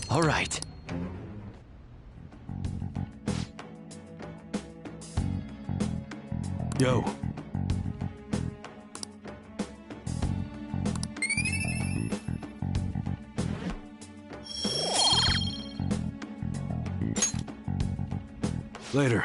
All right. Yo. Later.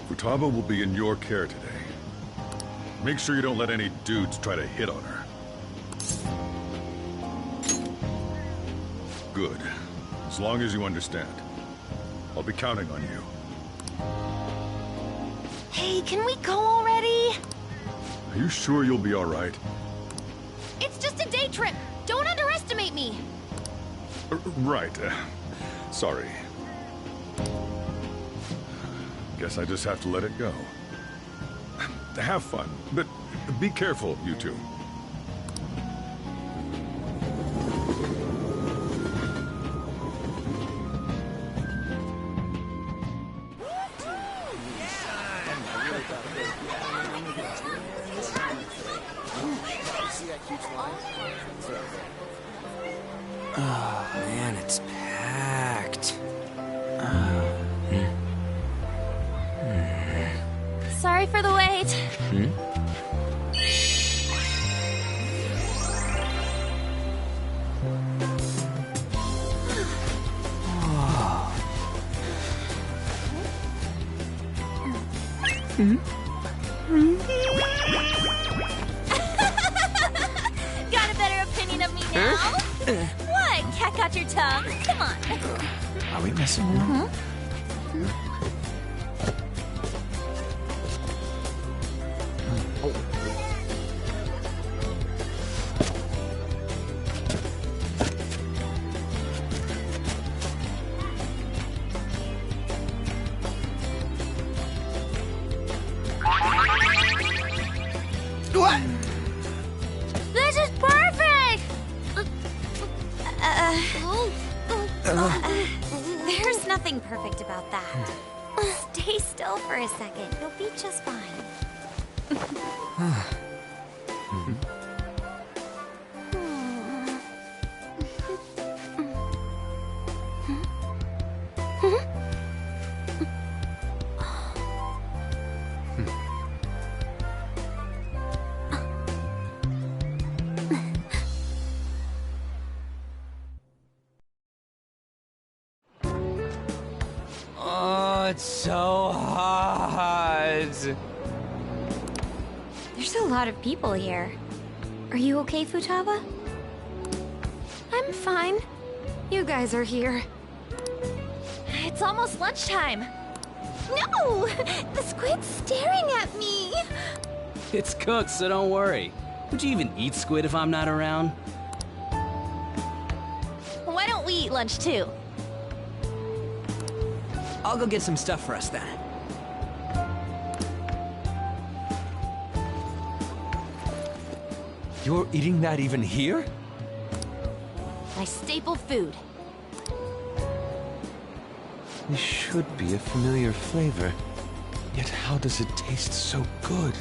Futaba will be in your care today. Make sure you don't let any dudes try to hit on her. Good. As long as you understand. I'll be counting on you. Hey, can we go already? Are you sure you'll be all right? It's just a day trip. Don't underestimate me. Right. Sorry. Guess I just have to let it go. Have fun, but be careful, you two. Oh, man, it's packed. Sorry for the wait. Got a better opinion of me now? What? Cat got your tongue? Come on. Are we messing around? What? This is perfect! There's nothing perfect about that. Stay still for a second. You'll be just fine. Oh, it's so hot. There's a lot of people here. Are you okay, Futaba? I'm fine. You guys are here. It's almost lunchtime. No! The squid's staring at me! It's cooked, so don't worry. Would you even eat squid if I'm not around? Why don't we eat lunch too? I'll go get some stuff for us then. You're eating that even here? My staple food. This should be a familiar flavor. Yet how does it taste so good?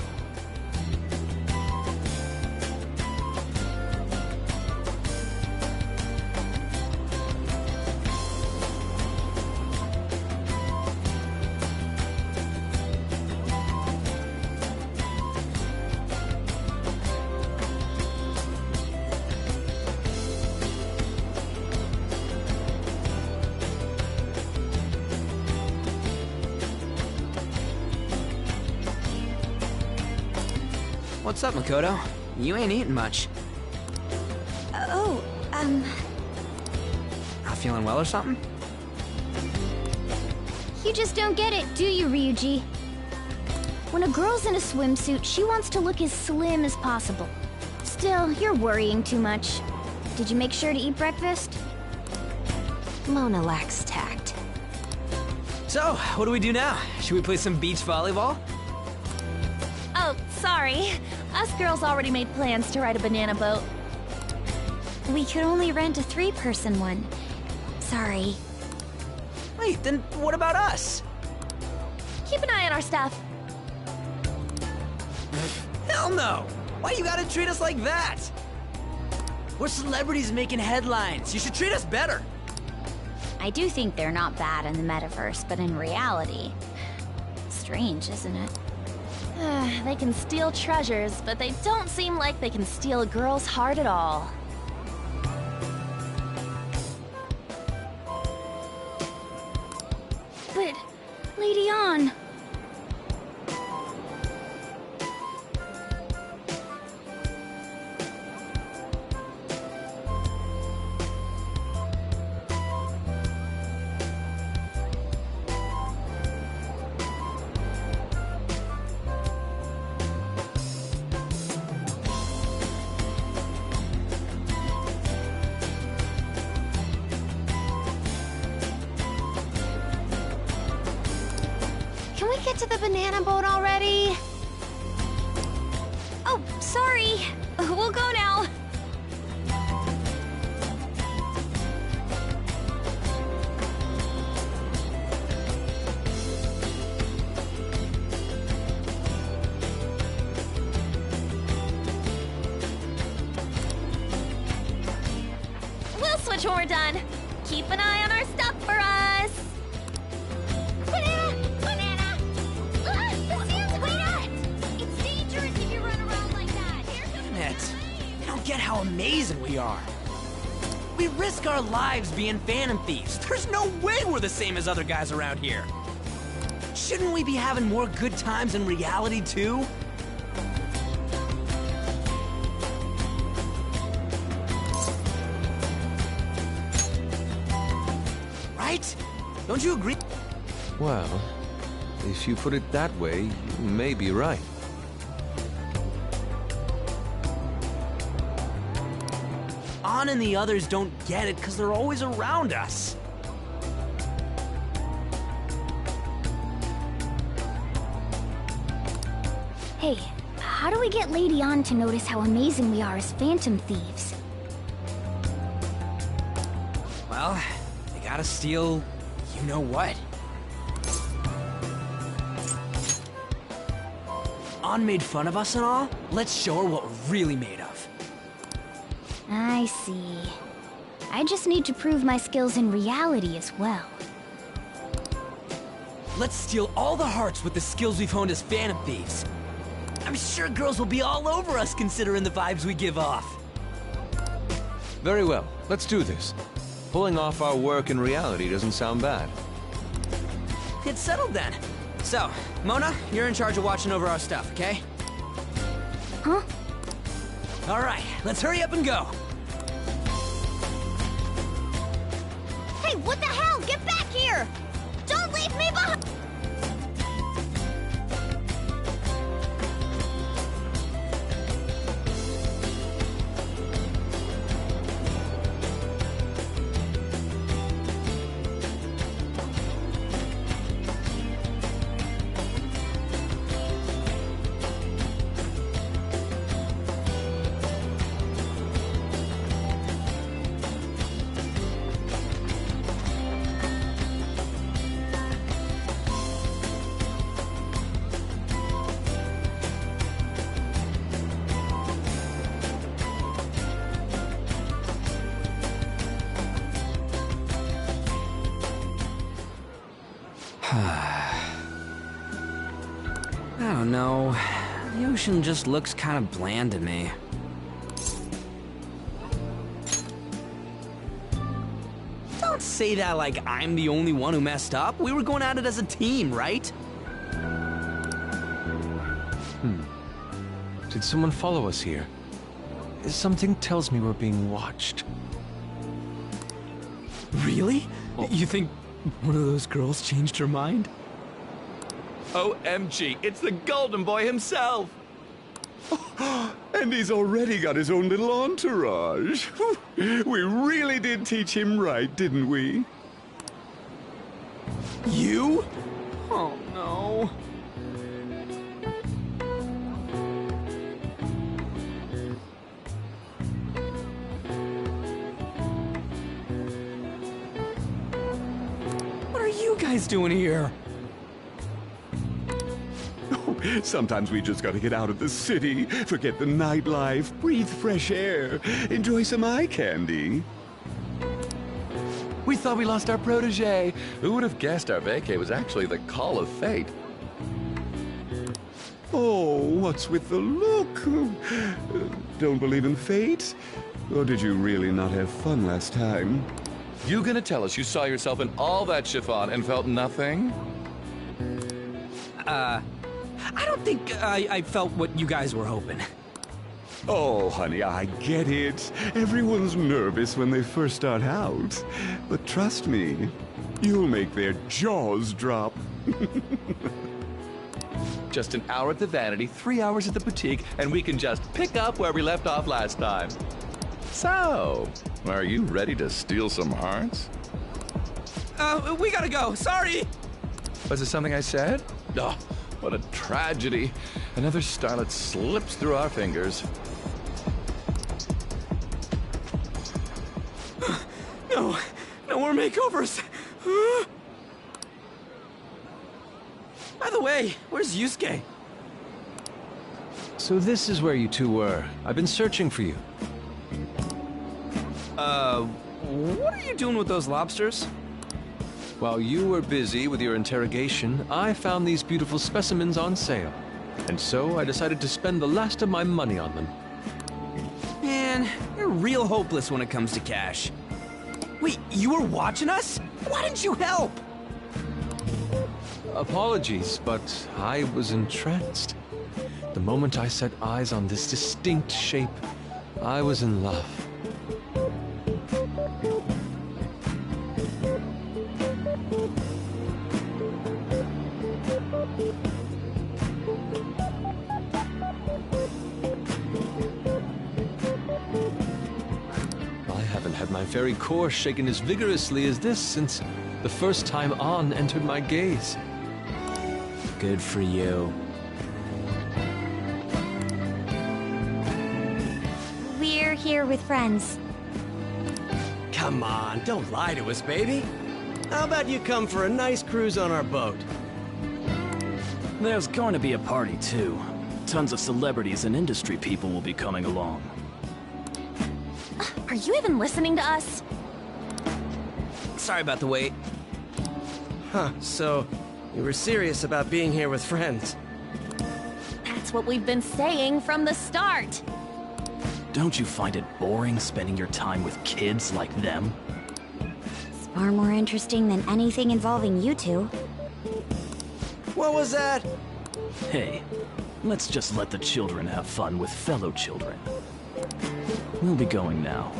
What's up, Makoto? You ain't eating much. Not feeling well or something? You just don't get it, do you, Ryuji? When a girl's in a swimsuit, she wants to look as slim as possible. Still, you're worrying too much. Did you make sure to eat breakfast? Mona lacks tact. So, what do we do now? Should we play some beach volleyball? Oh, sorry. Us girls already made plans to ride a banana boat. We could only rent a 3-person one. Sorry. Wait, then what about us? Keep an eye on our stuff. Hell no! Why you gotta treat us like that? We're celebrities making headlines. You should treat us better. I do think they're not bad in the metaverse, but in reality... Strange, isn't it? They can steal treasures, but they don't seem like they can steal a girl's heart at all. But... Lady On... Can we get to the banana boat already? Oh, sorry. We'll go now. We'll switch when we're done. Keep an eye on our stuff for us. Banana! Banana! The sand's wet! It's dangerous if you run around like that. Here comes Damn it. I don't get how amazing we are. We risk our lives being phantom thieves. There's no way we're the same as other guys around here. Shouldn't we be having more good times in reality, too? Right? Don't you agree? Well, if you put it that way, you may be right. On and the others don't get it because they're always around us. Hey, how do we get Lady On to notice how amazing we are as phantom thieves? Well, they gotta steal you know what. On made fun of us and all? Let's show her what we're really made of. I see. I just need to prove my skills in reality as well. Let's steal all the hearts with the skills we've honed as phantom thieves. I'm sure girls will be all over us considering the vibes we give off. Very well, let's do this. Pulling off our work in reality doesn't sound bad. It's settled then. So, Mona, you're in charge of watching over our stuff, okay? Huh? All right, let's hurry up and go. Hey, what the hell? Get back here! Don't leave me behind! I don't know. The ocean just looks kind of bland to me. Don't say that like I'm the only one who messed up. We were going at it as a team, right? Did someone follow us here? Something tells me we're being watched. Really? You think one of those girls changed her mind? OMG, it's the Golden Boy himself! And he's already got his own little entourage. We really did teach him right, didn't we? You? Oh no. What are you guys doing here? Sometimes we just gotta get out of the city, forget the nightlife, breathe fresh air, enjoy some eye candy. We thought we lost our protege. Who would have guessed our vacay was actually the call of fate? Oh, what's with the look? Don't believe in fate? Or did you really not have fun last time? You gonna tell us you saw yourself in all that chiffon and felt nothing? I don't think I felt what you guys were hoping. Oh, honey, I get it. Everyone's nervous when they first start out. But trust me, you'll make their jaws drop. Just an hour at the Vanity, 3 hours at the boutique, and we can just pick up where we left off last time. So, are you ready to steal some hearts? We gotta go. Sorry. Was it something I said? Oh, what a tragedy. Another starlet slips through our fingers. No more makeovers. By the way, where's Yusuke? So this is where you two were. I've been searching for you. What are you doing with those lobsters? While you were busy with your interrogation, I found these beautiful specimens on sale. And so I decided to spend the last of my money on them. Man, you're real hopeless when it comes to cash. Wait, you were watching us? Why didn't you help? Apologies, but I was entranced. The moment I set eyes on this distinct shape, I was in love. I haven't had my very core shaken as vigorously as this since the first time An entered my gaze. Good for you. We're here with friends. Come on, don't lie to us, baby. How about you come for a nice cruise on our boat? There's going to be a party, too. Tons of celebrities and industry people will be coming along. Are you even listening to us? Sorry about the wait. Huh, so you were serious about being here with friends. That's what we've been saying from the start. Don't you find it boring spending your time with kids like them? It's far more interesting than anything involving you two. What was that? Hey, let's just let the children have fun with fellow children. We'll be going now.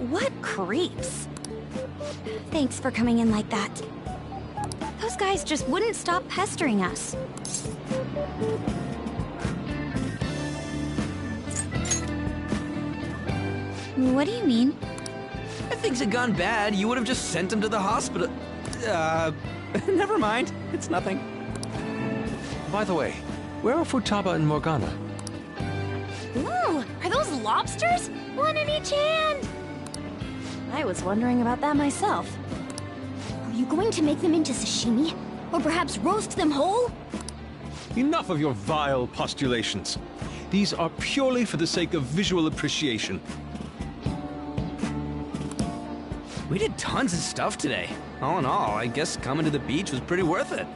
What creeps. Thanks for coming in like that. Those guys just wouldn't stop pestering us. What do you mean? If things had gone bad, you would have just sent him to the hospital. Never mind. It's nothing. By the way, where are Futaba and Morgana? Ooh, are those lobsters? One in each hand! I was wondering about that myself. Are you going to make them into sashimi? Or perhaps roast them whole? Enough of your vile postulations. These are purely for the sake of visual appreciation. We did tons of stuff today. All in all, I guess coming to the beach was pretty worth it.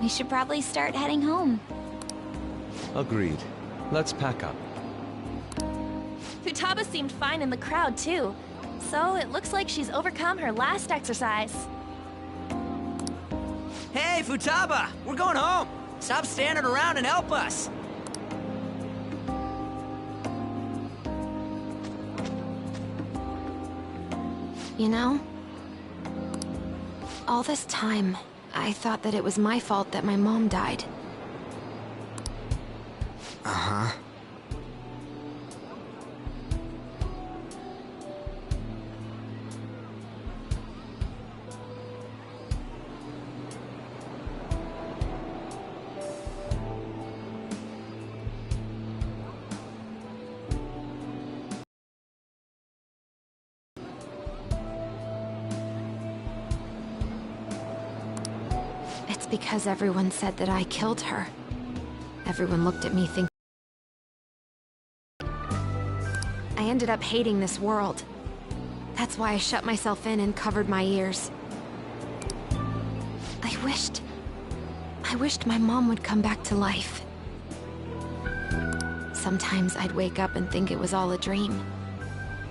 We should probably start heading home. Agreed. Let's pack up. Futaba seemed fine in the crowd, too. So it looks like she's overcome her last exercise. Hey, Futaba! We're going home! Stop standing around and help us! You know, all this time, I thought that it was my fault that my mom died. Uh-huh. It's because everyone said that I killed her. Everyone looked at me thinking I ended up hating this world. That's why I shut myself in and covered my ears. I wished my mom would come back to life. Sometimes I'd wake up and think it was all a dream,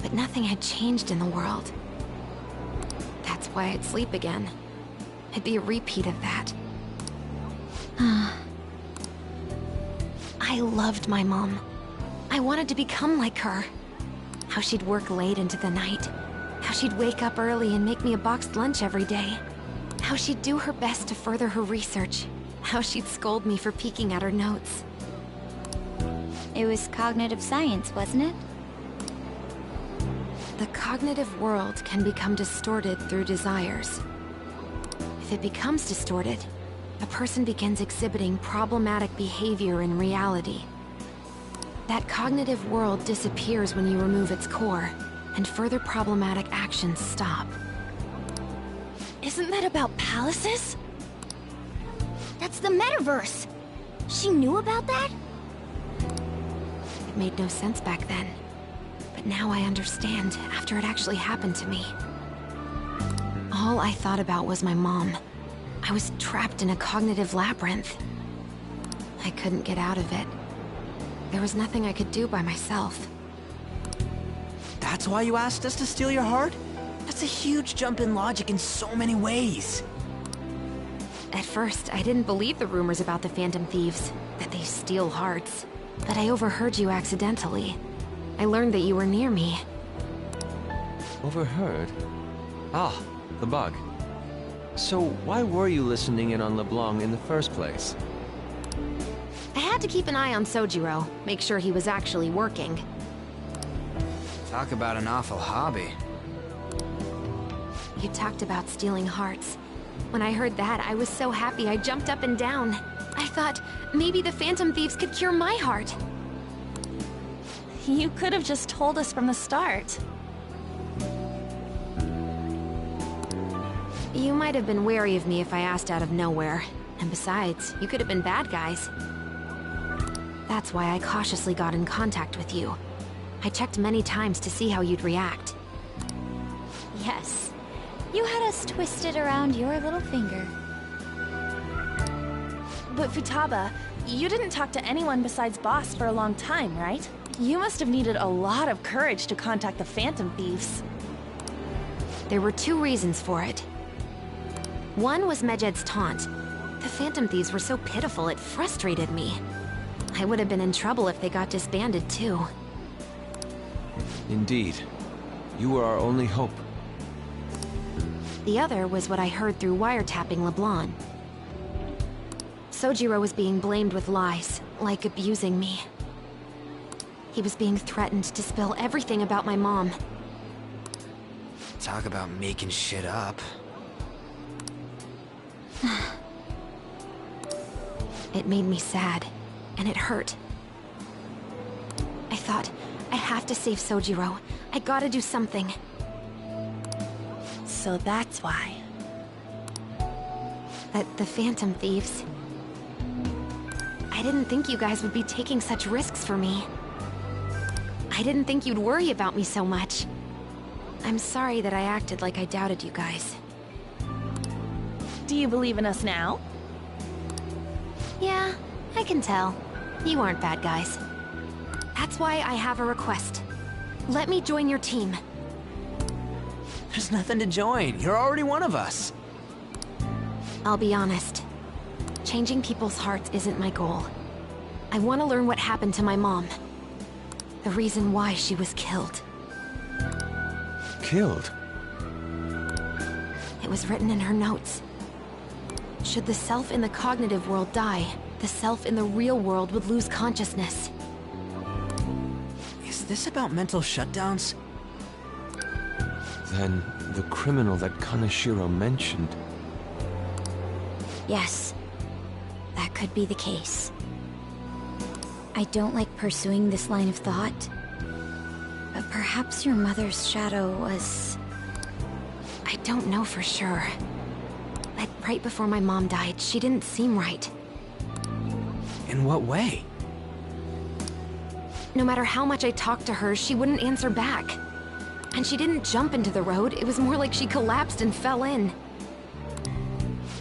but nothing had changed in the world. That's why I'd sleep again. It'd be a repeat of that. I loved my mom. I wanted to become like her. How she'd work late into the night. How she'd wake up early and make me a boxed lunch every day. How she'd do her best to further her research. How she'd scold me for peeking at her notes. It was cognitive science, wasn't it? The cognitive world can become distorted through desires. If it becomes distorted, a person begins exhibiting problematic behavior in reality. That cognitive world disappears when you remove its core, and further problematic actions stop. Isn't that about palaces? That's the metaverse! She knew about that? It made no sense back then. But now I understand, after it actually happened to me. All I thought about was my mom. I was trapped in a cognitive labyrinth. I couldn't get out of it. There was nothing I could do by myself. That's why you asked us to steal your heart? That's a huge jump in logic in so many ways. At first, I didn't believe the rumors about the Phantom Thieves, that they steal hearts. But I overheard you accidentally. I learned that you were near me. Overheard? Ah, the bug. So why were you listening in on LeBlanc in the first place? I had to keep an eye on Sojiro, make sure he was actually working. Talk about an awful hobby. You talked about stealing hearts. When I heard that, I was so happy I jumped up and down. I thought, maybe the Phantom Thieves could cure my heart. You could have just told us from the start. You might have been wary of me if I asked out of nowhere. And besides, you could have been bad guys. That's why I cautiously got in contact with you. I checked many times to see how you'd react. Yes. You had us twisted around your little finger. But Futaba, you didn't talk to anyone besides Boss for a long time, right? You must have needed a lot of courage to contact the Phantom Thieves. There were two reasons for it. One was Medjed's taunt. The Phantom Thieves were so pitiful it frustrated me. I would have been in trouble if they got disbanded too. Indeed. You were our only hope. The other was what I heard through wiretapping LeBlanc. Sojiro was being blamed with lies, like abusing me. He was being threatened to spill everything about my mom. Talk about making shit up. It made me sad, and it hurt. I thought, I have to save Sojiro. I gotta do something. So that's why. The Phantom Thieves. I didn't think you guys would be taking such risks for me. I didn't think you'd worry about me so much. I'm sorry that I acted like I doubted you guys. Do you believe in us now? Yeah, I can tell. You aren't bad guys. That's why I have a request. Let me join your team. There's nothing to join. You're already one of us. I'll be honest. Changing people's hearts isn't my goal. I want to learn what happened to my mom. The reason why she was killed. Killed? It was written in her notes. Should the self in the cognitive world die, the self in the real world would lose consciousness. Is this about mental shutdowns? Then the criminal that Kaneshiro mentioned. Yes, that could be the case. I don't like pursuing this line of thought, but perhaps your mother's shadow was... I don't know for sure. But right before my mom died, she didn't seem right. In what way? No matter how much I talked to her, she wouldn't answer back. And she didn't jump into the road, it was more like she collapsed and fell in.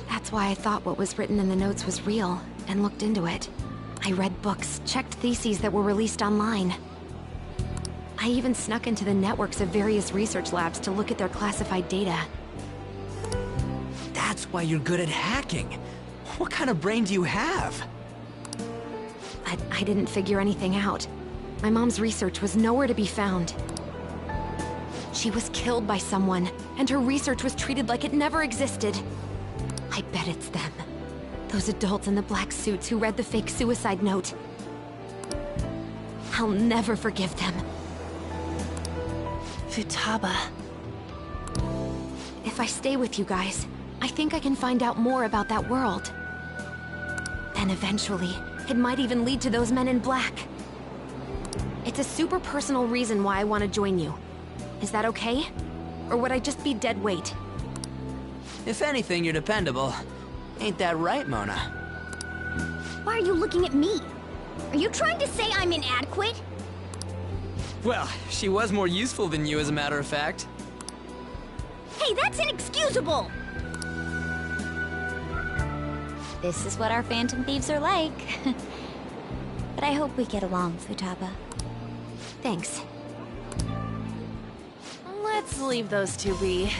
That's why I thought what was written in the notes was real, and looked into it. I read books, checked theses that were released online. I even snuck into the networks of various research labs to look at their classified data. That's why you're good at hacking. What kind of brain do you have? But I didn't figure anything out. My mom's research was nowhere to be found. She was killed by someone, and her research was treated like it never existed. I bet it's them. Those adults in the black suits who read the fake suicide note. I'll never forgive them. Futaba. If I stay with you guys, I think I can find out more about that world. Then eventually, it might even lead to those men in black. It's a super personal reason why I want to join you. Is that okay? Or would I just be dead weight? If anything, you're dependable. Ain't that right, Mona? Why are you looking at me? Are you trying to say I'm inadequate? Well, she was more useful than you, as a matter of fact. Hey, that's inexcusable! This is what our Phantom Thieves are like. But I hope we get along, Futaba. Thanks. Let's leave those two be.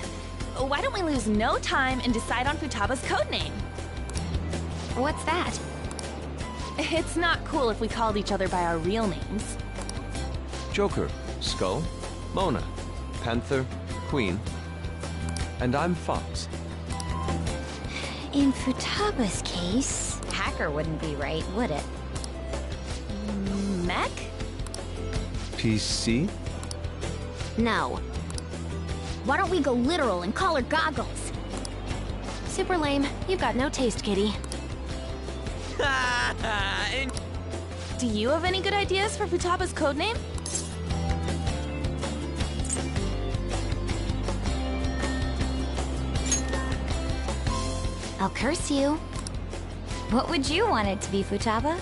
Why don't we lose no time and decide on Futaba's codename? What's that? It's not cool if we called each other by our real names. Joker, Skull, Mona, Panther, Queen, and I'm Fox. In Futaba's case, hacker wouldn't be right, would it? Mech? PC? No. Why don't we go literal and call her Goggles? Super lame. You've got no taste, kitty. Do you have any good ideas for Futaba's codename? I'll curse you. What would you want it to be, Futaba?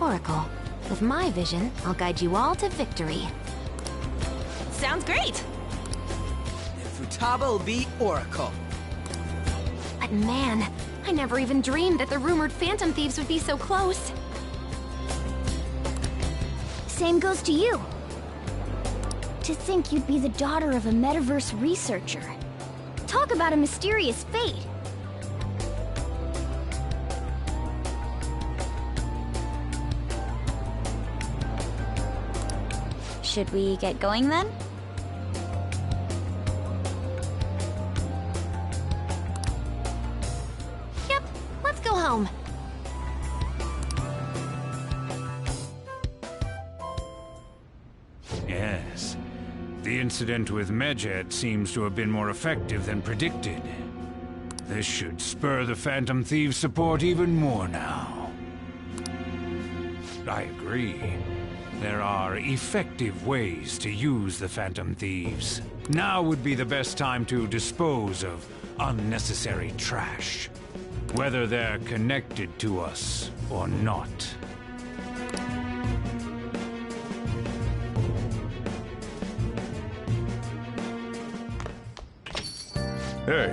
Oracle. With my vision, I'll guide you all to victory. Sounds great! Futaba will be Oracle. But man, I never even dreamed that the rumored Phantom Thieves would be so close. Same goes to you. To think you'd be the daughter of a metaverse researcher. Talk about a mysterious fate. Should we get going then? Yep, let's go home. Yes. The incident with Medjed seems to have been more effective than predicted. This should spur the Phantom Thieves' support even more now. I agree. There are effective ways to use the Phantom Thieves. Now would be the best time to dispose of unnecessary trash, whether they're connected to us or not. Hey.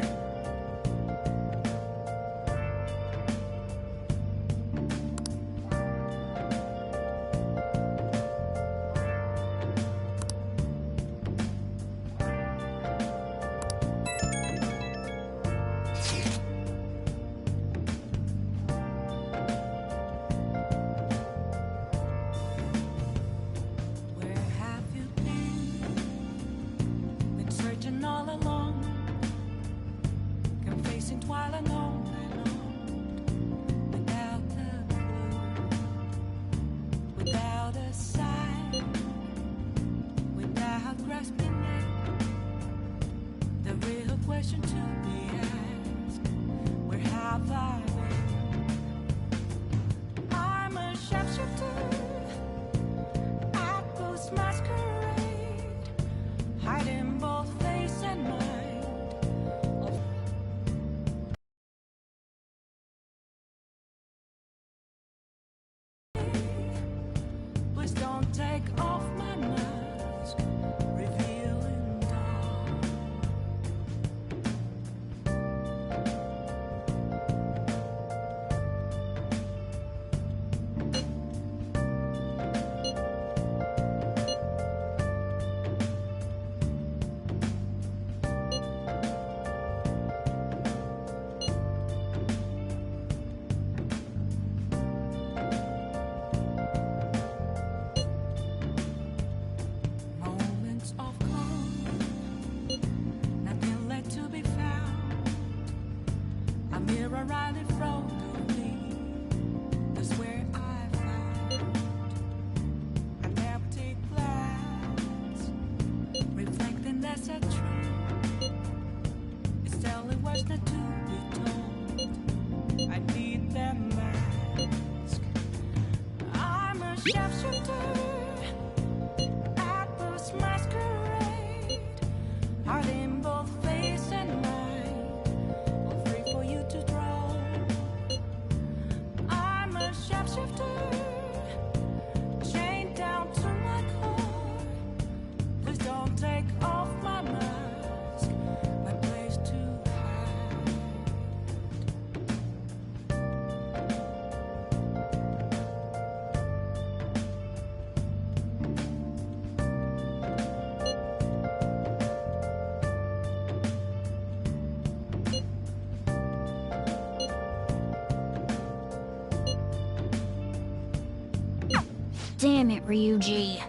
Damn it, Ryuji.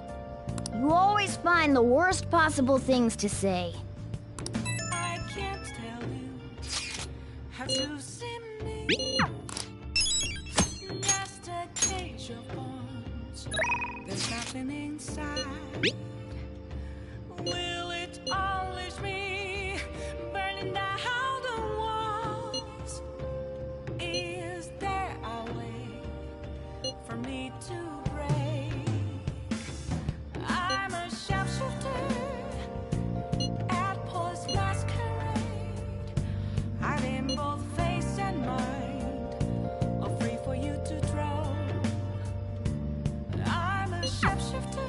You always find the worst possible things to say. I can't tell you how to see me. Just a cage of bones. There's nothing inside. Will it unleash me? Burning down the walls. Is there a way for me to break? I'm a sharpshooter at Police Masquerade. I'm in both face and mind, all free for you to draw. I'm a sharpshooter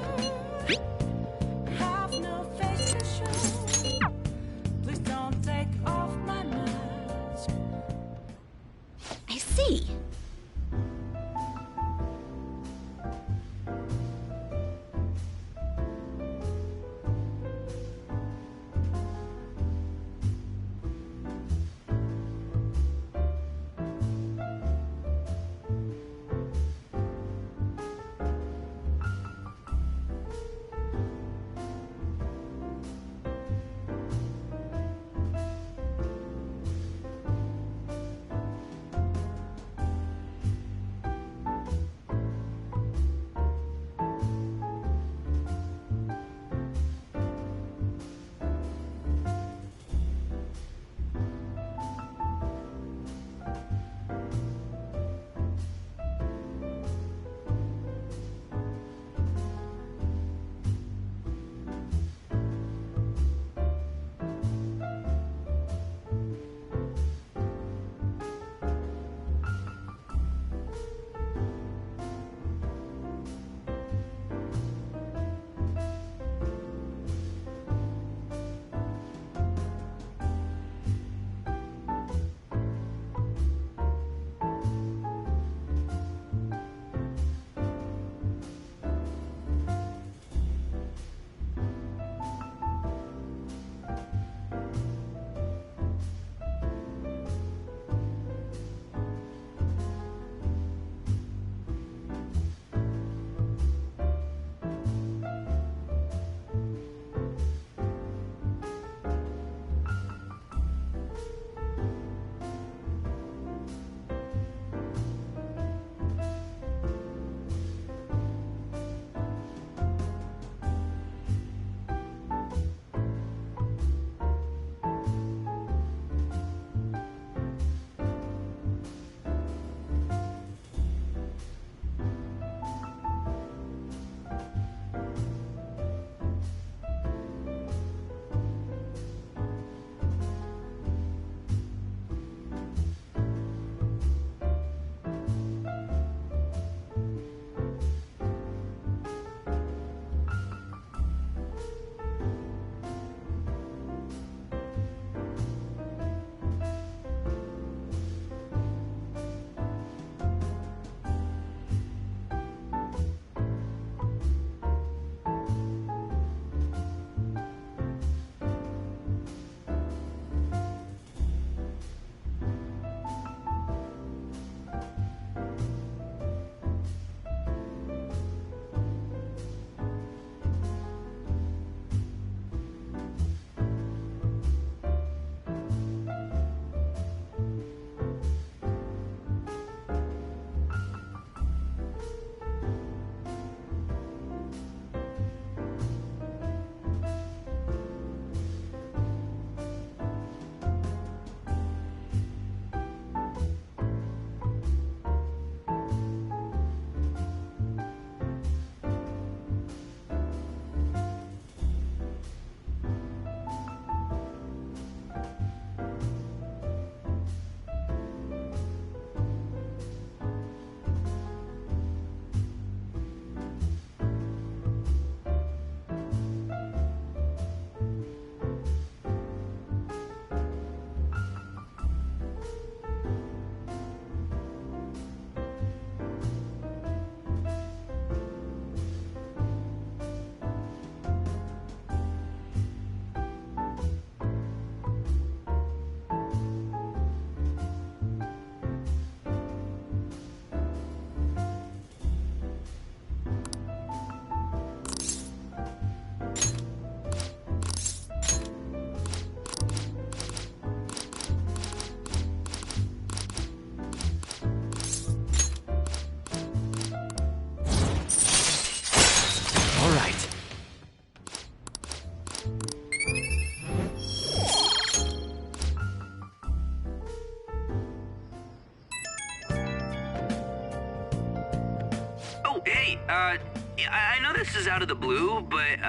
I know this is out of the blue, but,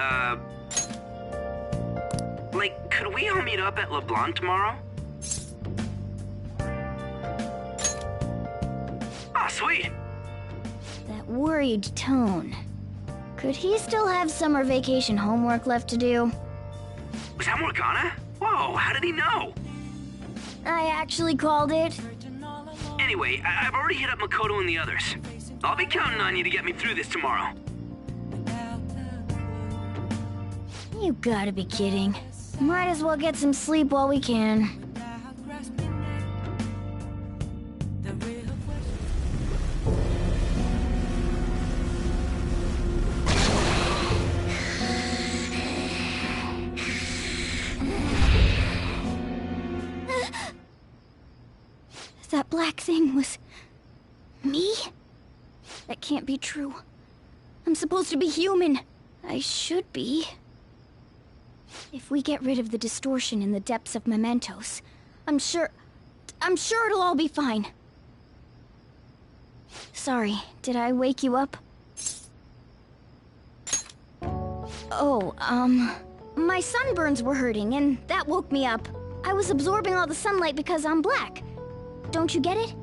like, could we all meet up at LeBlanc tomorrow? Oh, sweet. That worried tone. Could he still have summer vacation homework left to do? Was that Morgana? Whoa, how did he know? I actually called it. Anyway, I've already hit up Makoto and the others. I'll be counting on you to get me through this tomorrow. You gotta be kidding. Might as well get some sleep while we can. That black thing was... me? That can't be true. I'm supposed to be human. I should be. If we get rid of the distortion in the depths of mementos, I'm sure it'll all be fine. Sorry, did I wake you up? Oh, my sunburns were hurting and that woke me up. I was absorbing all the sunlight because I'm black. Don't you get it?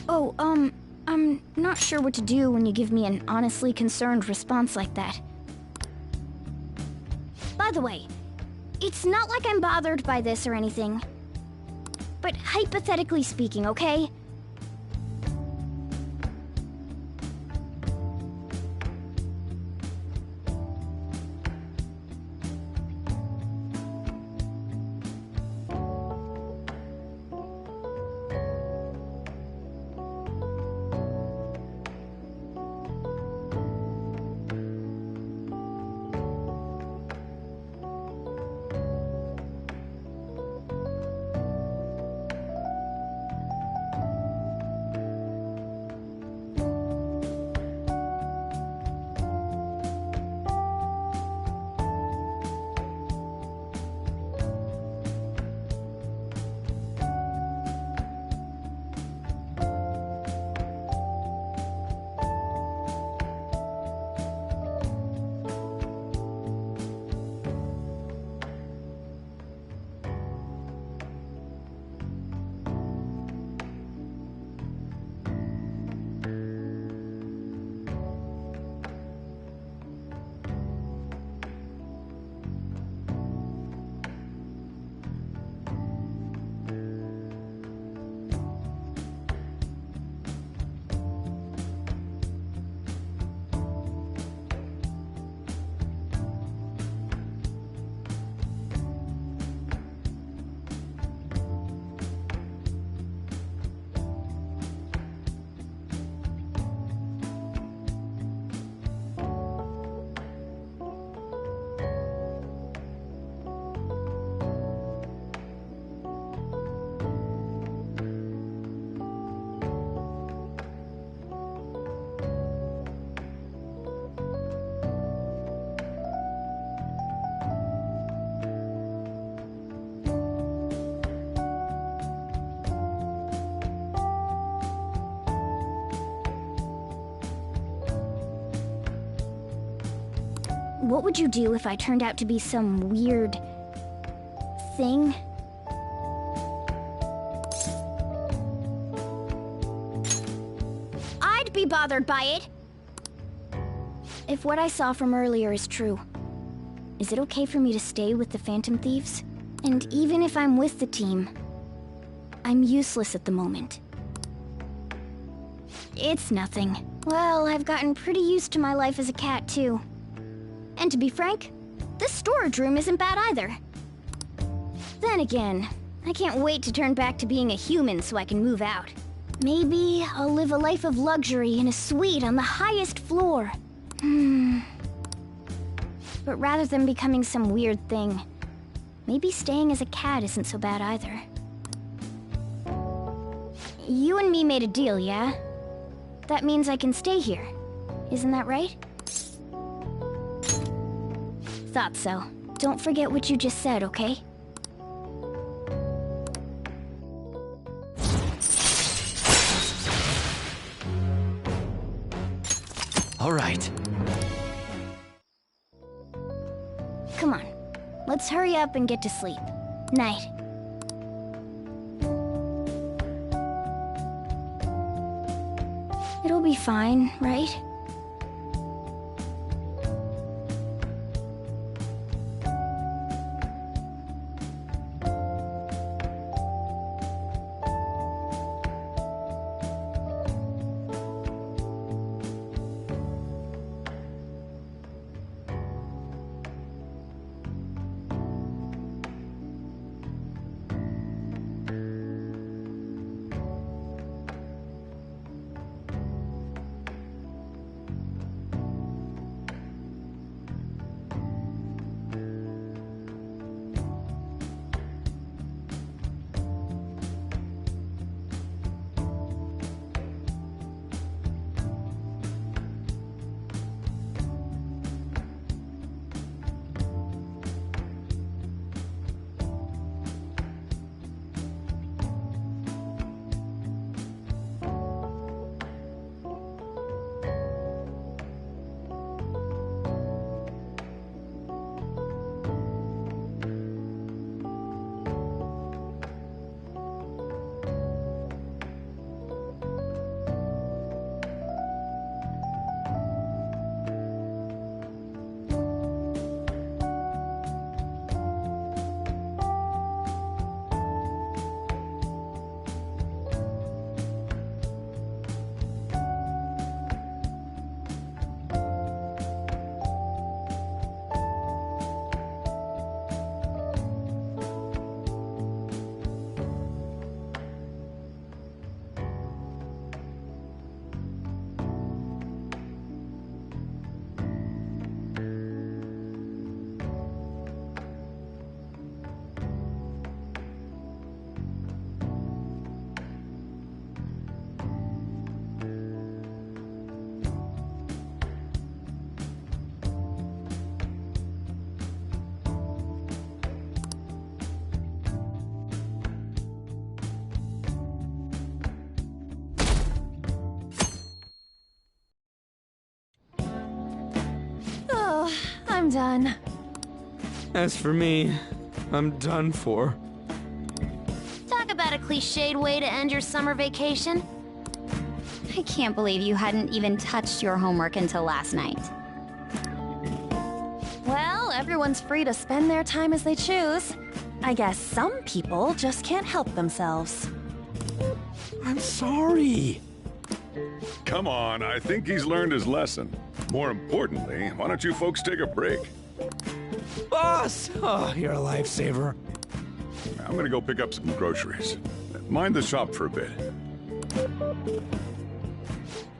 Oh, I'm not sure what to do when you give me an honestly concerned response like that. By the way, it's not like I'm bothered by this or anything. But hypothetically speaking, okay? What would you do if I turned out to be some weird... thing? I'd be bothered by it! If what I saw from earlier is true, is it okay for me to stay with the Phantom Thieves? And even if I'm with the team, I'm useless at the moment. It's nothing. Well, I've gotten pretty used to my life as a cat, too. And to be frank, this storage room isn't bad either. Then again, I can't wait to turn back to being a human so I can move out. Maybe I'll live a life of luxury in a suite on the highest floor. But rather than becoming some weird thing, maybe staying as a cat isn't so bad either. You and me made a deal, yeah? That means I can stay here. Isn't that right? Thought so. Don't forget what you just said, okay? All right. Come on. Let's hurry up and get to sleep. Night. It'll be fine, right? I'm done. As for me, I'm done for. Talk about a cliched way to end your summer vacation. I can't believe you hadn't even touched your homework until last night. Well, everyone's free to spend their time as they choose. I guess some people just can't help themselves. I'm sorry. Come on, I think he's learned his lesson. More importantly, why don't you folks take a break? Boss! Oh, you're a lifesaver. I'm gonna go pick up some groceries. Mind the shop for a bit.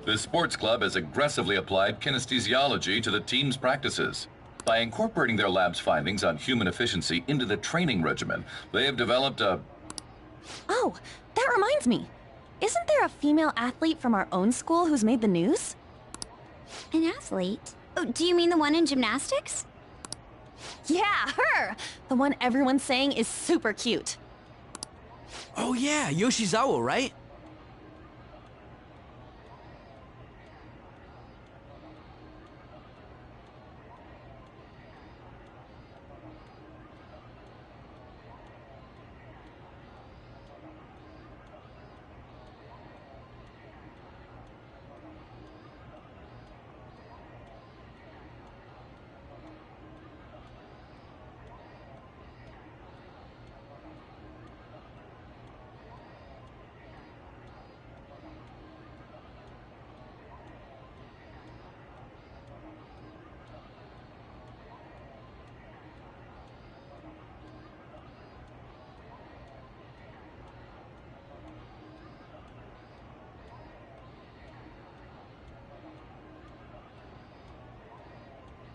The sports club has aggressively applied kinesthesiology to the team's practices. By incorporating their lab's findings on human efficiency into the training regimen, they have developed a... Oh, that reminds me. Isn't there a female athlete from our own school who's made the news? An athlete? Oh, do you mean the one in gymnastics? Yeah, her! The one everyone's saying is super cute. Oh yeah, Yoshizawa, right?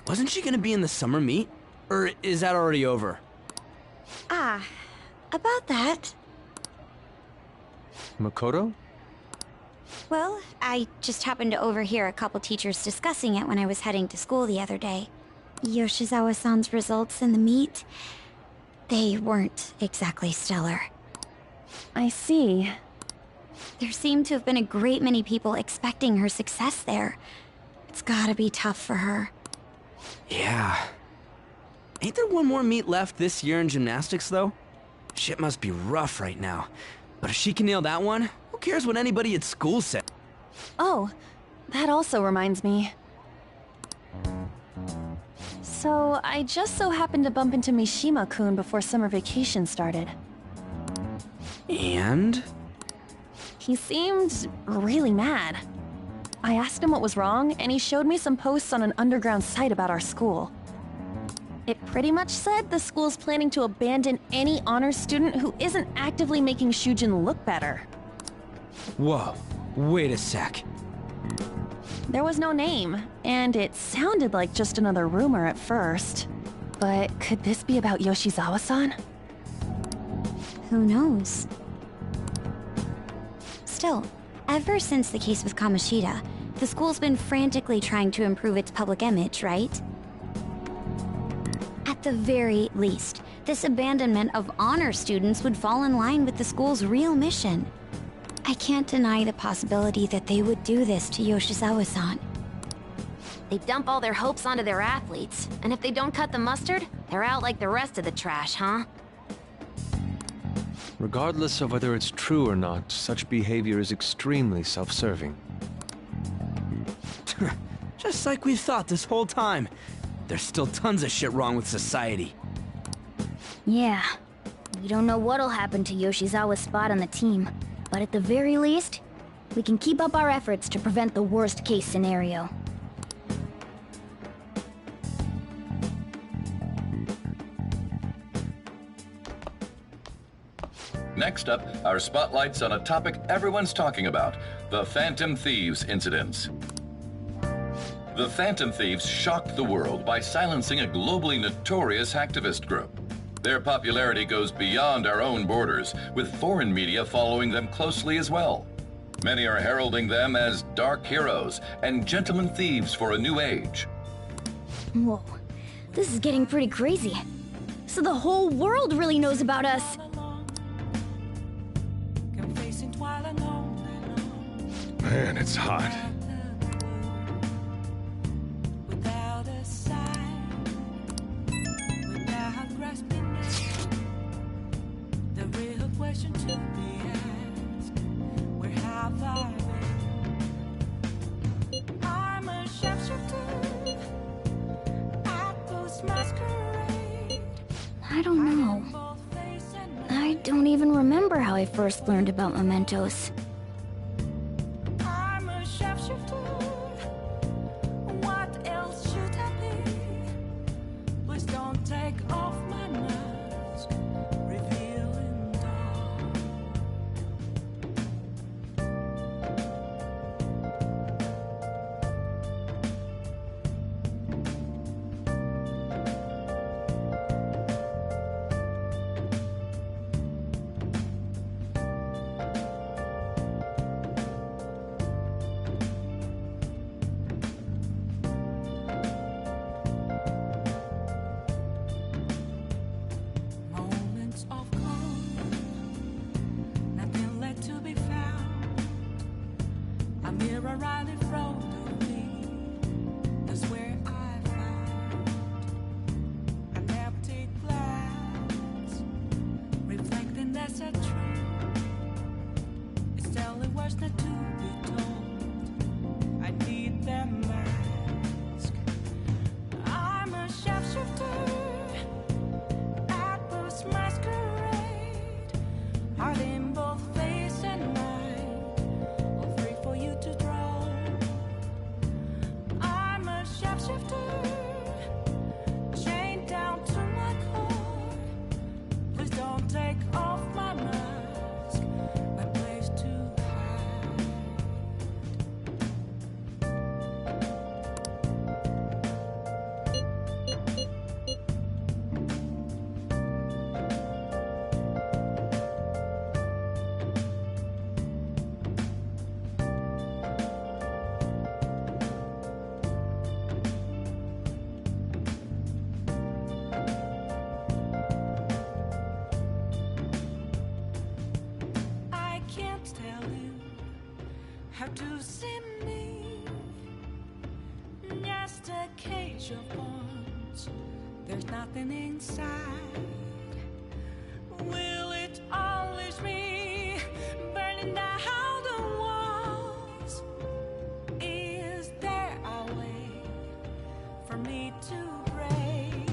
Wasn't she gonna be in the summer meet? Or is that already over? Ah, about that. Makoto? Well, I just happened to overhear a couple teachers discussing it when I was heading to school the other day. Yoshizawa-san's results in the meet, they weren't exactly stellar. I see. There seemed to have been a great many people expecting her success there. It's gotta be tough for her. Yeah. Ain't there one more meet left this year in gymnastics, though? Shit must be rough right now. But if she can nail that one, who cares what anybody at school said? Oh, that also reminds me. So, I just so happened to bump into Mishima-kun before summer vacation started. And? He seemed really mad. I asked him what was wrong, and he showed me some posts on an underground site about our school. It pretty much said the school's planning to abandon any honors student who isn't actively making Shujin look better. Whoa, wait a sec. There was no name, and it sounded like just another rumor at first. But could this be about Yoshizawa-san? Who knows? Still, ever since the case with Kamoshida, the school's been frantically trying to improve its public image, right? At the very least, this abandonment of honor students would fall in line with the school's real mission. I can't deny the possibility that they would do this to Yoshizawa-san. They dump all their hopes onto their athletes, and if they don't cut the mustard, they're out like the rest of the trash, huh? Regardless of whether it's true or not, such behavior is extremely self-serving. Just like we thought this whole time. There's still tons of shit wrong with society. Yeah. We don't know what'll happen to Yoshizawa's spot on the team, but at the very least, we can keep up our efforts to prevent the worst-case scenario. Next up, our spotlight's on a topic everyone's talking about, the Phantom Thieves incidents. The Phantom Thieves shocked the world by silencing a globally notorious hacktivist group. Their popularity goes beyond our own borders, with foreign media following them closely as well. Many are heralding them as dark heroes and gentlemen thieves for a new age. Whoa, this is getting pretty crazy. So the whole world really knows about us. Man, it's hot. I don't know. I don't even remember how I first learned about mementos. to see me. Just a cage of bones. There's nothing inside. Will it unleash me, burning down the walls? Is there a way for me to break?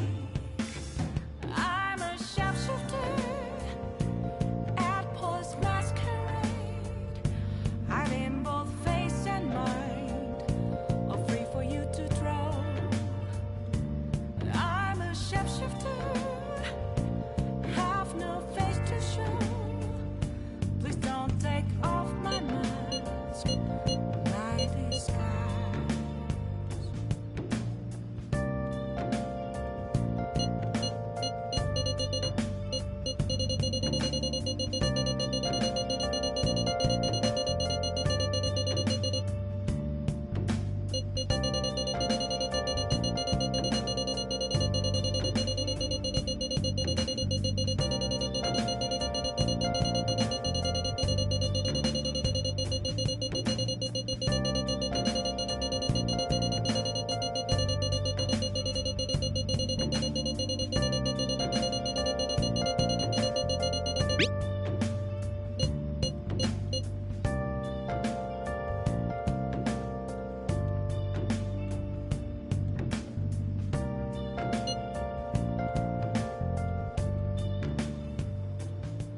I'm a sharpshooter at Paul's masquerade, hiding both face and mind, all free for you to draw. I'm a sharpshooter, have no face to show. Please don't take off my mask, my disguise.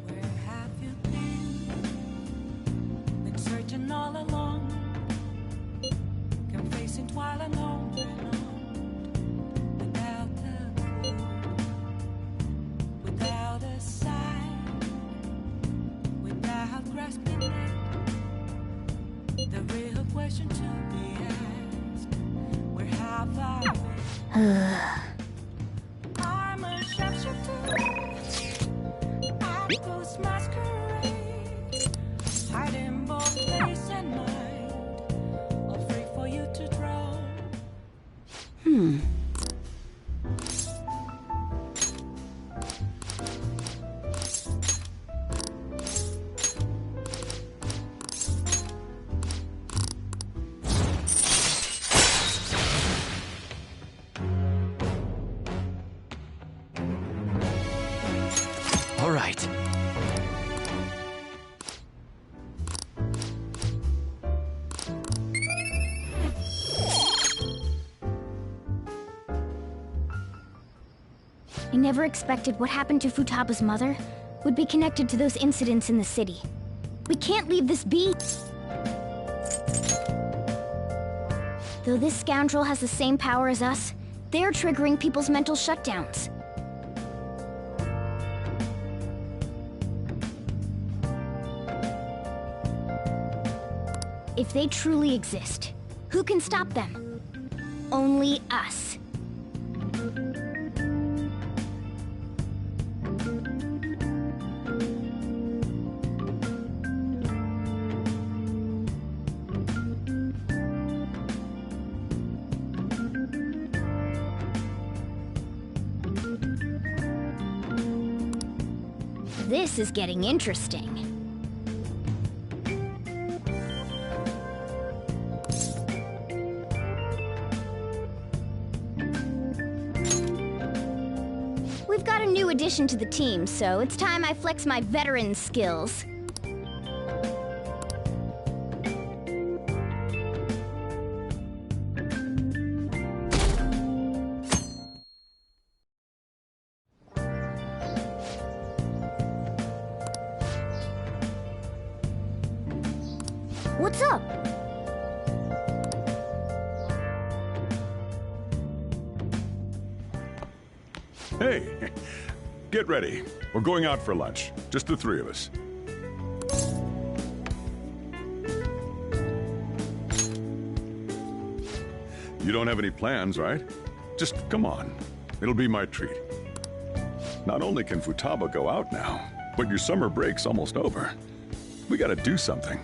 Where have you been searching all along, confessing while alone, without a clue, without a sign, without grasping it. The real question to be asked: where have I been? I'm a sharpshooter. I post masquerade, hiding both face and mind, all free for you to draw. All right. I never expected what happened to Futaba's mother would be connected to those incidents in the city. We can't leave this be. Though this scoundrel has the same power as us, they're triggering people's mental shutdowns. If they truly exist, who can stop them? Only us. This is getting interesting. We've got a new addition to the team, so it's time I flex my veteran skills. What's up? Hey, get ready. We're going out for lunch. Just the three of us. You don't have any plans, right? Just come on. It'll be my treat. Not only can Futaba go out now, but your summer break's almost over. We gotta do something.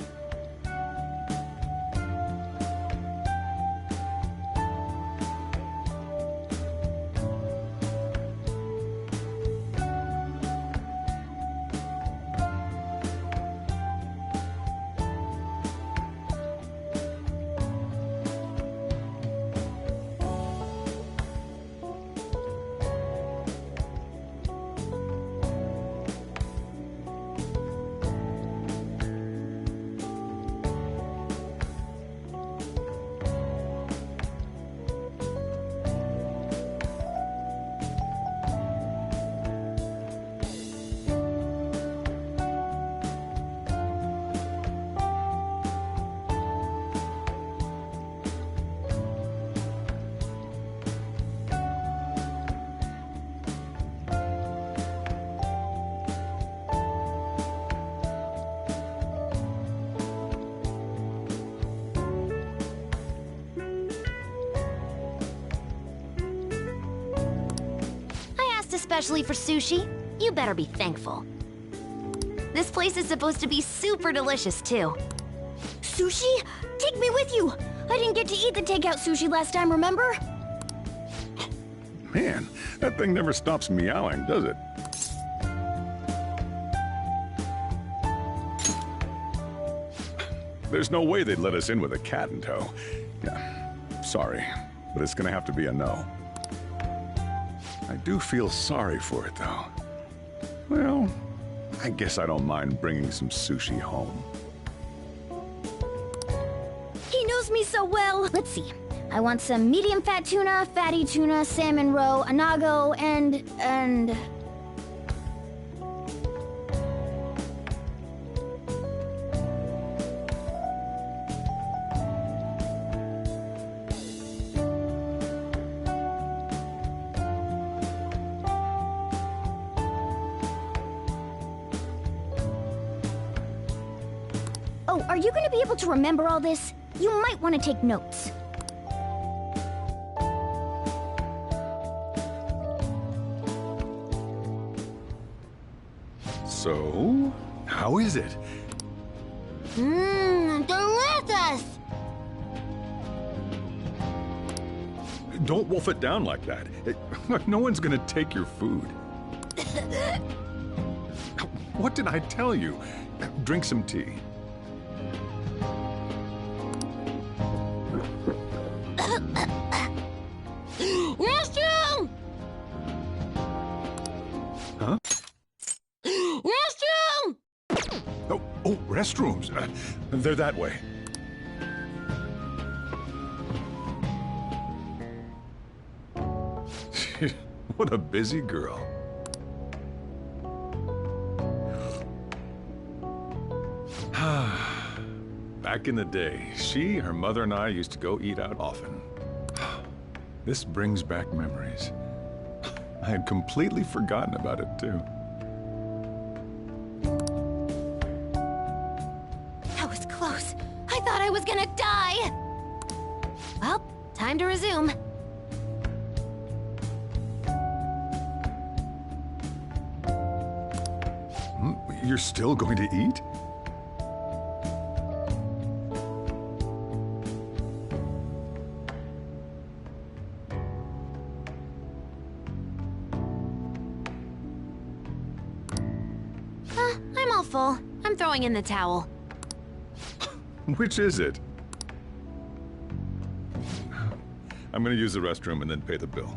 dressed especially for sushi. You better be thankful. This place is supposed to be super delicious, too. Sushi? Take me with you! I didn't get to eat the takeout sushi last time, remember? Man, that thing never stops meowing, does it? There's no way they'd let us in with a cat in tow. Yeah, sorry, but it's gonna have to be a no. I do feel sorry for it, though. Well, I guess I don't mind bringing some sushi home. He knows me so well! Let's see. I want some medium fat tuna, fatty tuna, salmon roe, anago, and... Oh, are you gonna be able to remember all this? You might want to take notes. So, how is it? Mmm, delicious! Don't wolf it down like that. No one's gonna take your food. What did I tell you? Drink some tea. Restroom! Huh? Restroom! Oh, restrooms. They're that way. What a busy girl. Back in the day, she, her mother, and I used to go eat out often. This brings back memories. I had completely forgotten about it, too. That was close. I thought I was gonna die. Well, time to resume. You're still going to eat? I'm all full. I'm throwing in the towel. Which is it? I'm gonna use the restroom and then pay the bill.